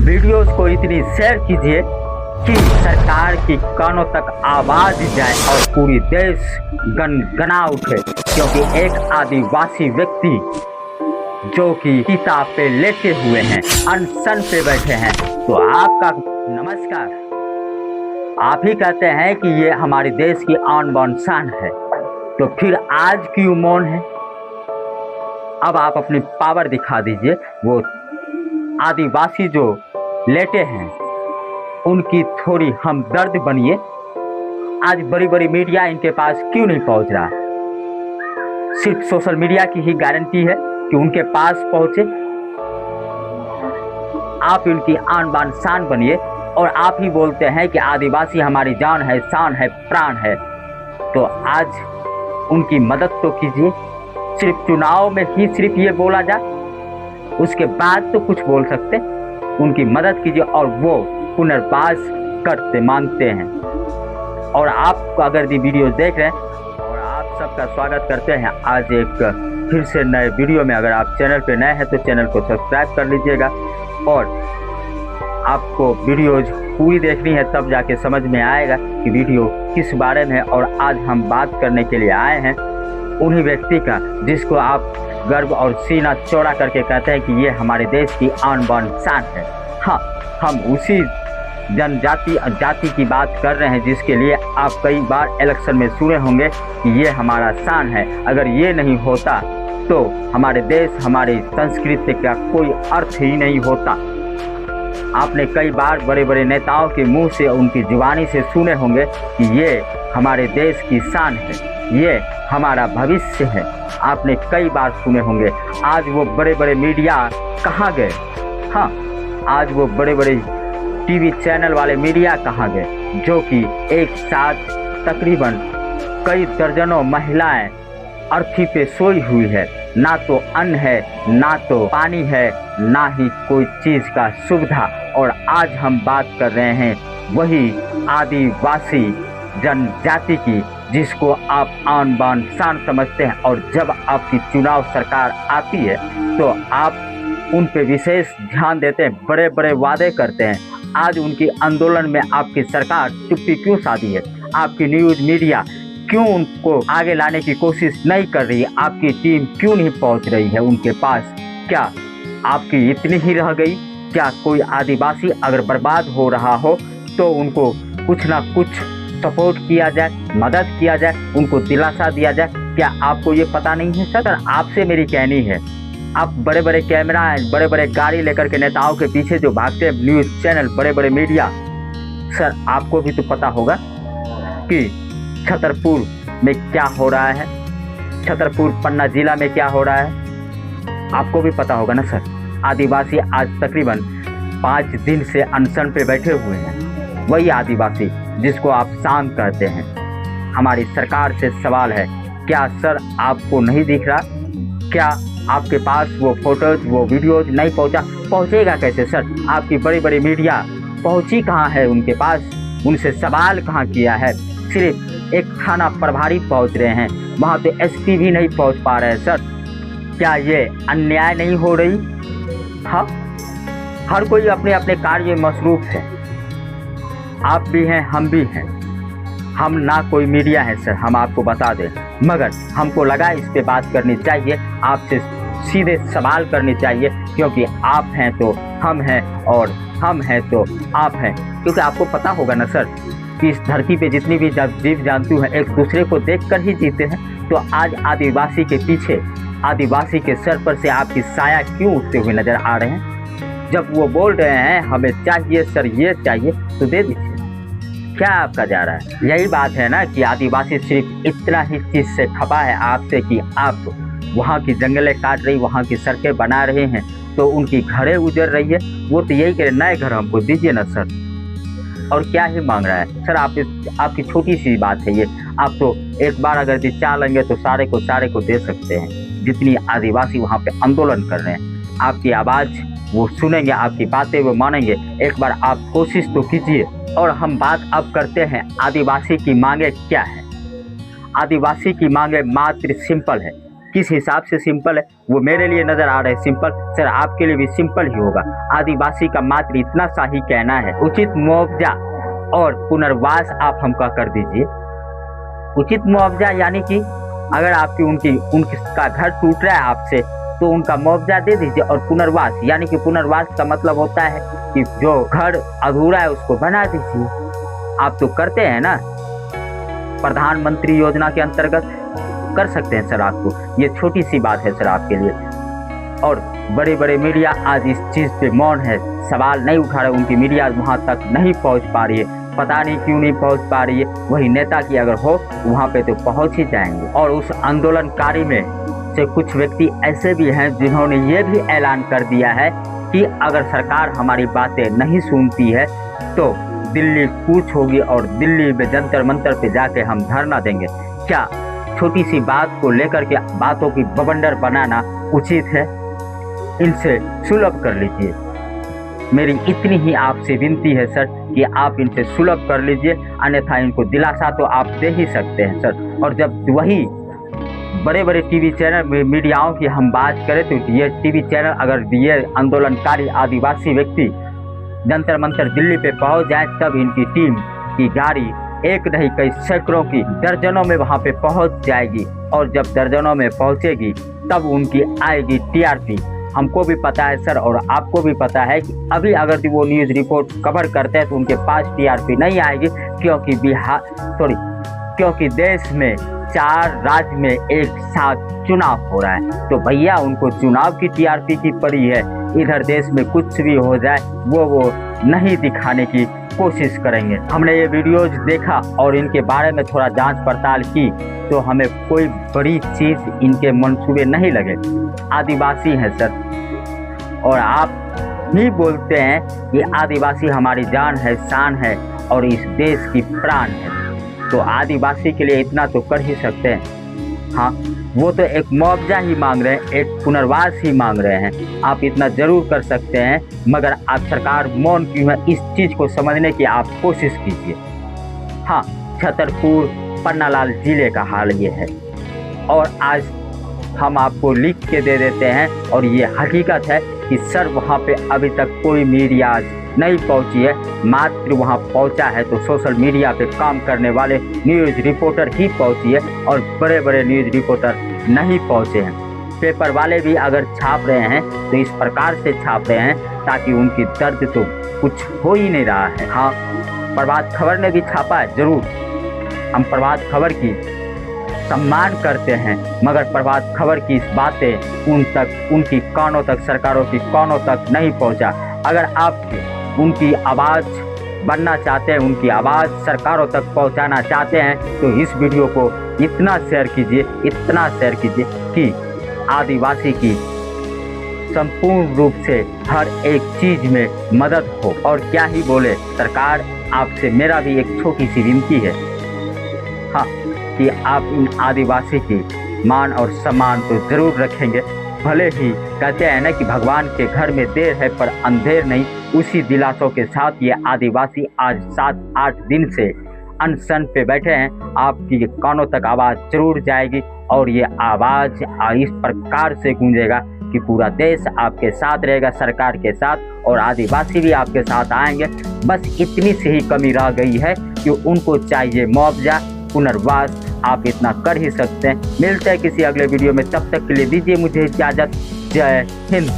Videos को इतनी share कीजिए कि सरकार की कानों तक आवाज जाए और पूरी देश गनगना उठे, क्योंकि एक आदिवासी व्यक्ति जो कि किताब पे लेटे हुए हैं, अनशन पे बैठे हैं। तो आपका नमस्कार। आप ही कहते हैं कि ये हमारे देश की आन बान शान है, तो फिर आज क्यों मौन है? अब आप अपनी पावर दिखा दीजिए। वो आदिवासी जो लेटे हैं उनकी थोड़ी हमदर्द बनिए। आज बड़ी बड़ी मीडिया इनके पास क्यों नहीं पहुंच रहा? सिर्फ सोशल मीडिया की ही गारंटी है कि उनके पास पहुंचे। आप इनकी आन बान शान बनिए और आप ही बोलते हैं कि आदिवासी हमारी जान है, शान है, प्राण है। तो आज उनकी मदद तो कीजिए। सिर्फ चुनाव में ही सिर्फ ये बोला जाए, उसके बाद तो कुछ बोल सकते। उनकी मदद कीजिए और वो पुनर्वास करते मानते हैं। और आप अगर भी वीडियो देख रहे हैं, और आप सबका स्वागत करते हैं आज एक फिर से नए वीडियो में। अगर आप चैनल पे नए हैं तो चैनल को सब्सक्राइब कर लीजिएगा, और आपको वीडियोज पूरी देखनी है तब जाके समझ में आएगा कि वीडियो किस बारे में है। और आज हम बात करने के लिए आए हैं उन्हीं व्यक्ति का जिसको आप गर्व और सीना चौड़ा करके कहते हैं कि ये हमारे देश की आन बान शान है। हाँ, हम उसी जाति की बात कर रहे हैं जिसके लिए आप कई बार इलेक्शन में सुने होंगे कि ये हमारा शान है। अगर ये नहीं होता तो हमारे देश, हमारी संस्कृति का कोई अर्थ ही नहीं होता। आपने कई बार बड़े बड़े नेताओं के मुंह से, उनकी जुबानी से सुने होंगे कि ये हमारे देश की शान है, ये हमारा भविष्य है। आपने कई बार सुने होंगे। आज वो बड़े बड़े मीडिया कहाँ गए? हाँ, आज वो बड़े बड़े टीवी चैनल वाले मीडिया कहाँ गए जो कि एक साथ तकरीबन कई दर्जनों महिलाएं अर्थी पे सोई हुई है। ना तो अन्न है, ना तो पानी है, ना ही कोई चीज़ का सुविधा। और आज हम बात कर रहे हैं वही आदिवासी जनजाति की, जिसको आप आन बान शान समझते हैं। और जब आपकी चुनाव सरकार आती है तो आप उन पे विशेष ध्यान देते हैं, बड़े बड़े वादे करते हैं। आज उनकी आंदोलन में आपकी सरकार चुप्पी क्यों साधी है? आपकी न्यूज़ मीडिया क्यों उनको आगे लाने की कोशिश नहीं कर रही है? आपकी टीम क्यों नहीं पहुंच रही है उनके पास? क्या आपकी इतनी ही रह गई? क्या कोई आदिवासी अगर बर्बाद हो रहा हो तो उनको कुछ ना कुछ सपोर्ट किया जाए, मदद किया जाए, उनको दिलासा दिया जाए? क्या आपको ये पता नहीं है? सर, आपसे मेरी कहनी है, आप बड़े बड़े कैमरा, बड़े बड़े गाड़ी लेकर के नेताओं के पीछे जो भागते हैं, न्यूज़ चैनल, बड़े बड़े मीडिया, सर आपको भी तो पता होगा कि छतरपुर में क्या हो रहा है, छतरपुर पन्ना जिला में क्या हो रहा है, आपको भी पता होगा ना सर। आदिवासी आज तकरीबन 5 दिन से अनशन पे बैठे हुए हैं। वही आदिवासी जिसको आप शांत कहते हैं। हमारी सरकार से सवाल है, क्या सर आपको नहीं दिख रहा? क्या आपके पास वो फोटोज, वो वीडियोज नहीं पहुंचा? पहुंचेगा कैसे सर? आपकी बड़ी बड़ी मीडिया पहुंची कहाँ है उनके पास? उनसे सवाल कहाँ किया है? सिर्फ एक थाना प्रभारी पहुंच रहे हैं, वहाँ तो एसपी भी नहीं पहुंच पा रहे हैं। सर, क्या ये अन्याय नहीं हो रही? हाँ, हर कोई अपने अपने कार्य में मसरूफ है। आप भी हैं, हम भी हैं। हम ना कोई मीडिया है सर, हम आपको बता दें, मगर हमको लगा इस पे बात करनी चाहिए, आपसे सीधे सवाल करने चाहिए, क्योंकि आप हैं तो हम हैं और हम हैं तो आप हैं। क्योंकि आपको पता होगा ना सर कि इस धरती पे जितनी भी जीव जंतु हैं एक दूसरे को देखकर ही जीते हैं। तो आज आदिवासी के पीछे, आदिवासी के सर पर से आपकी साया क्यों उठते हुए नजर आ रहे हैं? जब वो बोल रहे हैं हमें चाहिए सर, ये चाहिए, तो दे दीजिए। क्या आपका जा रहा है? यही बात है ना कि आदिवासी सिर्फ इतना ही चीज़ से खपा है आपसे कि आप वहाँ की जंगलें काट रही, वहाँ की सड़कें बना रहे हैं, तो उनकी घरें उजड़ रही है। वो तो यही कह, नए घर हमको दीजिए ना सर। और क्या ही मांग रहा है सर? आपकी छोटी सी बात है ये। आप तो एक बार अगर दिशा लेंगे तो सारे को दे सकते हैं। जितनी आदिवासी वहाँ पे आंदोलन कर रहे हैं, आपकी आवाज़ वो सुनेंगे, आपकी बातें वो मानेंगे। एक बार आप कोशिश तो कीजिए। और हम बात अब करते हैं आदिवासी की मांगे क्या है। आदिवासी की मांगे मात्र सिंपल है किस हिसाब से सिंपल है वो मेरे लिए नज़र आ रहा है सिंपल, सर आपके लिए भी सिंपल ही होगा। आदिवासी का मात्र इतना सा ही कहना है, उचित मुआवजा और पुनर्वास आप हमका कर दीजिए। उचित मुआवजा यानी कि अगर आपकी उनका घर टूट रहा है आपसे तो उनका मुआवजा दे दीजिए, और पुनर्वास यानी कि पुनर्वास का मतलब होता है कि जो घर अधूरा है उसको बना दीजिए। आप तो करते हैं ना, प्रधानमंत्री योजना के अंतर्गत कर सकते हैं सर। आपको ये छोटी सी बात है सर आपके लिए। और बड़े बड़े मीडिया आज इस चीज़ पे मौन है, सवाल नहीं उठा रहे, उनकी मीडिया वहाँ तक नहीं पहुँच पा रही है, पता नहीं क्यों नहीं पहुँच पा रही है। वही नेता की अगर हो वहाँ पे तो पहुँच ही जाएंगे। और उस आंदोलनकारी में से कुछ व्यक्ति ऐसे भी हैं जिन्होंने ये भी ऐलान कर दिया है कि अगर सरकार हमारी बातें नहीं सुनती है तो दिल्ली कूच होगी और दिल्ली में जंतर मंतर पे जाके हम धरना देंगे। क्या छोटी सी बात को लेकर के बातों की बवंडर बनाना उचित है? इनसे सुलभ कर लीजिए। मेरी इतनी ही आपसे विनती है सर कि आप इनसे सुलभ कर लीजिए, अन्यथा इनको दिलासा तो आप दे ही सकते हैं सर। और जब वही बड़े बड़े टीवी चैनल मीडियाओं की हम बात करें तो ये टीवी चैनल अगर ये आंदोलनकारी आदिवासी व्यक्ति जंतर मंतर दिल्ली पे पहुंच जाए तब इनकी टीम की गाड़ी एक नहीं कई सैकड़ों की दर्जनों में वहां पे पहुंच जाएगी, और जब दर्जनों में पहुंचेगी तब उनकी आएगी टीआरपी। हमको भी पता है सर और आपको भी पता है कि अभी अगर वो न्यूज़ रिपोर्ट कवर करते हैं तो उनके पास टीआरपी नहीं आएगी, क्योंकि देश में 4 राज्य में एक साथ चुनाव हो रहा है। तो भैया उनको चुनाव की टीआरपी की पड़ी है, इधर देश में कुछ भी हो जाए वो नहीं दिखाने की कोशिश करेंगे। हमने ये वीडियोज देखा और इनके बारे में थोड़ा जांच पड़ताल की तो हमें कोई बड़ी चीज़ इनके मंसूबे नहीं लगे। आदिवासी हैं सर और आप ही बोलते हैं कि आदिवासी हमारी जान है, शान है और इस देश की प्राण है, तो आदिवासी के लिए इतना तो कर ही सकते हैं। हाँ, वो तो एक मुआवजा ही मांग रहे हैं, एक पुनर्वास ही मांग रहे हैं। आप इतना ज़रूर कर सकते हैं, मगर आप सरकार मौन क्यों है इस चीज़ को समझने की आप कोशिश कीजिए। हाँ, छतरपुर पन्नालाल जिले का हाल ये है और आज हम आपको लिख के दे देते हैं और ये हकीकत है कि सर वहाँ पे अभी तक कोई मीडिया नहीं पहुंची है, मात्र वहां पहुंचा है तो सोशल मीडिया पे काम करने वाले न्यूज़ रिपोर्टर ही पहुंची है और बड़े बड़े न्यूज़ रिपोर्टर नहीं पहुंचे हैं। पेपर वाले भी अगर छाप रहे हैं तो इस प्रकार से छाप रहे हैं ताकि उनकी दर्द तो कुछ हो ही नहीं रहा है। हाँ, प्रभात खबर ने भी छापा है, ज़रूर हम प्रभात खबर की सम्मान करते हैं, मगर प्रभात खबर की इस बातें उनकी कानों तक, सरकारों की कानों तक नहीं पहुंचा। अगर आप उनकी आवाज़ बनना चाहते हैं, उनकी आवाज़ सरकारों तक पहुंचाना चाहते हैं तो इस वीडियो को इतना शेयर कीजिए कि आदिवासी की संपूर्ण रूप से हर एक चीज़ में मदद हो। और क्या ही बोले सरकार, आपसे मेरा भी एक छोटी सी विनती है, हाँ, कि आप इन आदिवासी की मान और सम्मान तो ज़रूर रखेंगे। भले ही कहते हैं ना कि भगवान के घर में देर है पर अंधेर नहीं, उसी दिलासों के साथ ये आदिवासी आज 7-8 दिन से अनशन पे बैठे हैं। आपकी कानों तक आवाज़ जरूर जाएगी और ये आवाज़ इस प्रकार से गूंजेगा कि पूरा देश आपके साथ रहेगा, सरकार के साथ, और आदिवासी भी आपके साथ आएंगे। बस इतनी सी ही कमी रह गई है कि उनको चाहिए मुआवजा, पुनर्वास। आप इतना कर ही सकते हैं। मिलते हैं किसी अगले वीडियो में, तब तक के लिए दीजिए मुझे इजाज़त। जय हिंद।